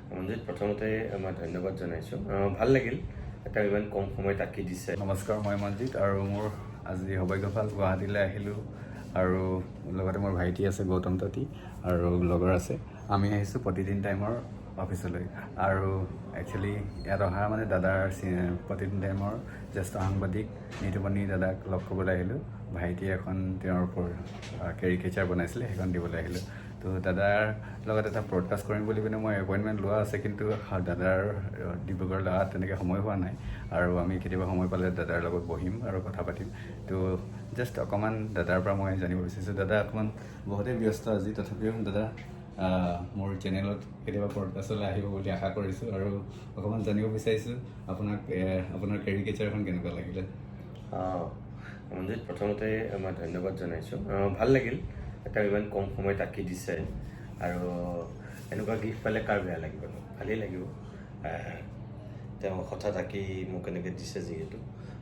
মঞ্জিত প্ৰথমতে মই ধন্যবাদ জনাইছোঁ ভাল লাগিল এটা ইমান কম সময় তাকি দিছে নমস্কাৰ মই মঞ্জিত আৰু মোৰ আজি সৌভাগ্যফাল গুৱাহাটীলৈ আহিলোঁ আৰু লগতে মোৰ ভাইটি আছে গৌতম তাঁতি আৰু লগৰ আছে আমি আহিছোঁ প্ৰতিদিন টাইমৰ অফিচলৈ আৰু একচুৱেলি ইয়াত অহা মানে দাদাৰ প্ৰতিদিন টাইমৰ জ্যেষ্ঠ সাংবাদিক নিতুমনি দাদাক লগ কৰিবলৈ আহিলোঁ ভাইটিয়ে এখন তেওঁৰ কেৰিকেচাৰ বনাইছিলে সেইখন দিবলৈ আহিলোঁ তো দাদাৰ লগত এটা ব্ৰডকাষ্ট কৰিম বুলি পিনে মই এপইণ্টমেণ্ট লোৱা আছে কিন্তু দাদাৰ ডিব্ৰুগড় অহাত তেনেকৈ সময় হোৱা নাই আৰু আমি কেতিয়াবা সময় পালে দাদাৰ লগত বহিম আৰু কথা পাতিম তো জাষ্ট অকণমান দাদাৰ পৰা মই জানিব বিচাৰিছোঁ দাদা অকণমান বহুতেই ব্যস্ত আজি তথাপিও দাদা মোৰ চেনেলত কেতিয়াবা ব্ৰডকাষ্টলৈ আহিব বুলি আশা কৰিছোঁ আৰু অকণমান জানিব বিচাৰিছোঁ আপোনাৰ কেৰিকেচাৰখন কেনেকুৱা লাগিলে মঞ্জিত প্ৰথমতে মই ধন্যবাদ জনাইছোঁ ভাল লাগিল এটা ইমান কম সময় তাকি দিছে আৰু এনেকুৱা গিফ্ট পালে কাৰ বেয়া লাগিব ভালেই লাগিব তেওঁ কথা তাকি মোক এনেকৈ দিছে যিহেতু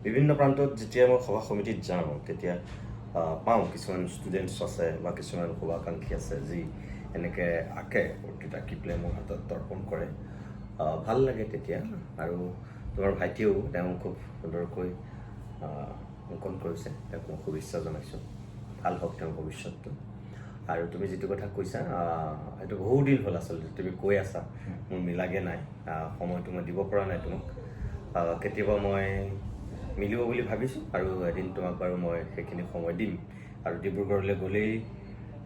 বিভিন্ন প্ৰান্তত যেতিয়া মই সভা সমিতিত যাওঁ তেতিয়া পাওঁ কিছুমান ষ্টুডেণ্টছ আছে বা কিছুমান শুভাকাংক্ষী আছে যি এনেকৈ আঁকে প্ৰতিটো আঁকি পেলাই মোৰ হাতত তৰ্পণ কৰে ভাল লাগে তেতিয়া আৰু তোমাৰ ভাইটিয়েও তেওঁ খুব সুন্দৰকৈ অংকন কৰিছে তেওঁক মই শুভেচ্ছা জনাইছোঁ ভাল হওক তেওঁৰ ভৱিষ্যতটো আৰু তুমি যিটো কথা কৈছা এইটো বহু দিন হ'ল আচলতে তুমি কৈ আছা মোৰ মিলাগে নাই সময়টো মই দিব পৰা নাই তোমাক কেতিয়াবা মই মিলিব বুলি ভাবিছোঁ আৰু এদিন তোমাক বাৰু মই সেইখিনি সময় দিম আৰু ডিব্ৰুগড়লৈ গ'লেই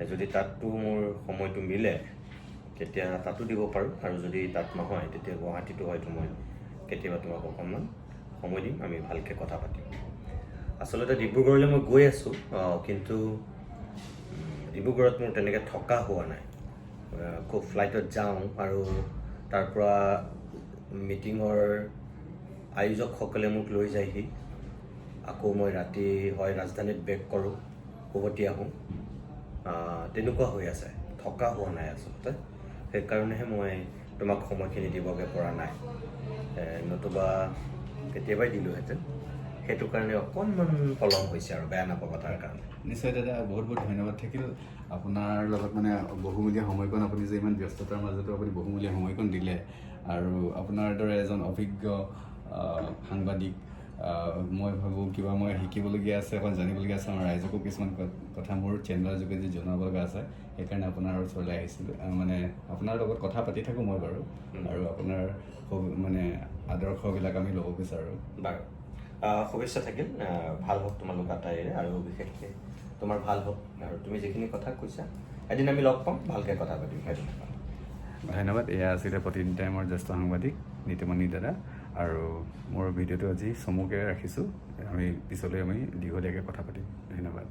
যদি তাতো মোৰ সময়টো মিলে তেতিয়া তাতো দিব পাৰোঁ আৰু যদি তাত নহয় তেতিয়া গুৱাহাটীতো হয়তো মই কেতিয়াবা তোমাক অকণমান সময় দিম আমি ভালকৈ কথা পাতিম আচলতে ডিব্ৰুগড়লৈ মই গৈ আছোঁ কিন্তু ডিব্ৰুগড়ত মোৰ তেনেকৈ থকা হোৱা নাই খুব ফ্লাইটত যাওঁ আৰু তাৰ পৰা মিটিঙৰ আয়োজকসকলে মোক লৈ যায়হি আকৌ মই ৰাতি হয় ৰাজধানীত বেক কৰোঁ উভতি আহোঁ তেনেকুৱা হৈ আছে থকা হোৱা নাই আচলতে সেইকাৰণেহে মই তোমাক সময়খিনি দিবগৈ পৰা নাই নতুবা কেতিয়াবাই দিলোঁহেঁতেন সেইটো কাৰণে অকণমান পলম হৈছে আৰু বেয়া নাপাবা তাৰ কাৰণে নিশ্চয় দাদা বহুত বহুত ধন্যবাদ থাকিল আপোনাৰ লগত মানে বহুমূলীয়া সময়কণ আপুনি যে ইমান ব্যস্ততাৰ মাজতো আপুনি বহুমূলীয়া সময়কণ দিলে আৰু আপোনাৰ দৰে এজন অভিজ্ঞ সাংবাদিক মই ভাবোঁ কিবা মই শিকিবলগীয়া আছে অকণ জানিবলগীয়া আছে আমাৰ ৰাইজকো কিছুমান কথা মোৰ চেনেলৰ যোগেদি জনাব লগা আছে সেইকাৰণে আপোনাৰ ওচৰলৈ আহিছিলোঁ মানে আপোনাৰ লগত কথা পাতি থাকোঁ মই বাৰু আৰু আপোনাৰ মানে আদৰ্শবিলাক আমি ল'ব বিচাৰোঁ বাৰু শুভেচ্ছা থাকিল ভাল হওক তোমালোক আটাইৰে আৰু বিশেষকৈ তোমাৰ ভাল হওক আৰু তুমি যিখিনি কথা কৈছা এদিন আমি লগ পাম ভালকৈ কথা পাতিম ধন্যবাদ এয়া আছিলে প্ৰতিদিন টাইমৰ জ্যেষ্ঠ সাংবাদিক নিতুমনি দাদা আৰু মোৰ ভিডিঅ'টো আজি চমুকৈ ৰাখিছোঁ আমি পিছলৈ আমি দীঘলীয়াকৈ কথা পাতিম ধন্যবাদ